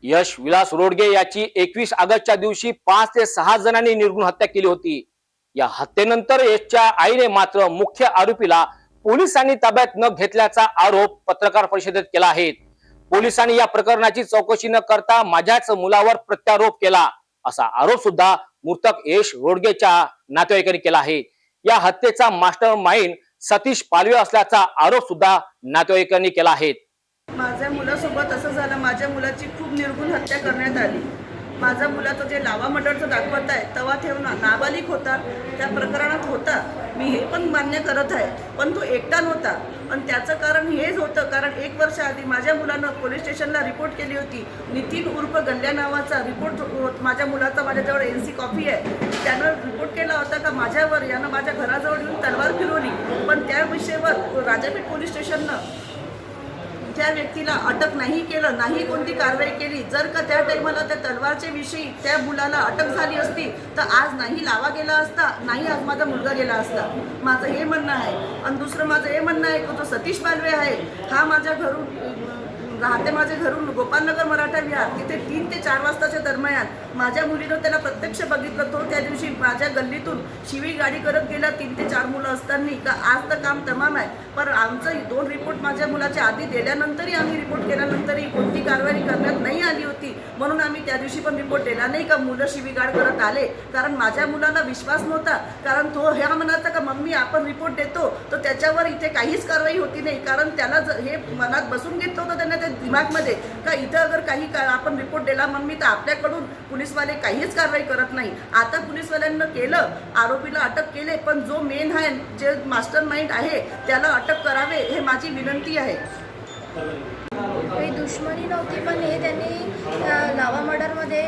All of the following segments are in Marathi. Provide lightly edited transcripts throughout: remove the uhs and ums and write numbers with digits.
यश विलास रोडगे याची 21 ऑगस्टच्या दिवशी 5 ते 6 जणांनी निर्घृण हत्या केली होती। या हत्येनंतर यशच्या आईने मात्र मुख्य आरोपीला पोलिसांनी ताब्यात न घेतल्याचा आरोप पत्रकार परिषदेत केला आहे। पोलिसांनी या प्रकरणाची चौकशी न करता माझ्याच मुलावर प्रत्यारोप केला असा आरोप सुद्धा मृतक यश रोडगेच्या नातेवाईकांनी केला आहे। या हत्येचा मास्टर माइंड सतीश पालवे असल्याचा आरोप सुद्धा नातेवाईकांनी केला आहे। माझ्या मुलासोबत असं झालं, माझ्या मुलाची खूप निर्घृण हत्या करण्यात आली। माझ्या मुलाचं जे लावा मर्डरचं दाखवत आहे तेव्हा ठेवून नाबालिक होता, त्या प्रकरणात होता, मी हे पण मान्य करत आहे, पण तो एकटा नव्हता। आणि त्याचं कारण हेच होतं, कारण 1 वर्ष आधी माझ्या मुलानं पोलीस स्टेशनला रिपोर्ट केली होती। नितीन उर्फ गल्ल्या नावाचा रिपोर्ट माझ्या मुलाचा माझ्याजवळ NC कॉपी आहे, त्यानं रिपोर्ट केला होता का माझ्यावर यानं माझ्या घराजवळ येऊन तलवार फिरवली। पण त्या विषयावर राजापेठ पोलीस स्टेशननं त्या व्यक्तीला अटक नाही केलं, नाही कोणती कारवाई केली। जर का त्या टाइमला त्या तलवारच्या विषयी त्या मुलाला अटक झाली असती तर आज नाही लावा गेला असता, नाही आज माझा मुलगा गेला असता, माझं हे म्हणणं आहे। आणि दुसरं माझं हे म्हणणं आहे की जो सतीश पालवे आहे हा माझ्या घरून राहते, माझ्या घरून गोपालनगर मराठा विहार तिथे 3 ते 4 वाजताच्या दरम्यान माझ्या मुलीनं त्याला प्रत्यक्ष बघितलं। तो त्या दिवशी माझ्या गल्लीतून शिवी गाडी करत गेला 3 ते 4 मुलं असताना का आज तर काम तमाम आहे, पण आमचं 2 रिपोर्ट माझ्या मुलाच्या आधी दिल्यानंतरही आम्ही रिपोर्ट केल्यानंतरही कोणती कारवाई करण्यात नाही आली होती, म्हणून आम्ही त्या दिवशी पण रिपोर्ट दिला नाही का मुलं शिवीगाळ करत आले। कारण माझ्या मुलाला विश्वास नव्हता, कारण तो ह्या म्हणायचा का मम्मी आपण रिपोर्ट देतो तर त्याच्यावर इथे काहीच कारवाई होती नाही, कारण त्याला हे मनात बसून घेतलं होतं त्यांना दिमागमध्ये का इथं अगर काही आपण रिपोर्ट दिला मम्मी तर आपल्याकडून पोलीसवाले काहीच कारवाई करत नाही। आता पोलीसवाल्यांना केलं, आरोपीला अटक केले, पण जो मेन आहे जे मास्टर माइंड आहे त्याला अटक करावे हे माझी विनंती आहे। काही दुश्मनी नव्हती, पण हे त्यांनी लावा मर्डरमध्ये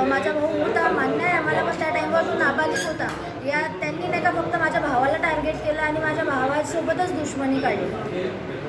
माझा भाऊ होता मान्य आहे आम्हाला, पण त्या टाईमवर तो नाबालिक होता। या त्यांनी नाही का फक्त माझ्या भावाला टार्गेट केलं आणि माझ्या भावासोबतच दुश्मनी काढली।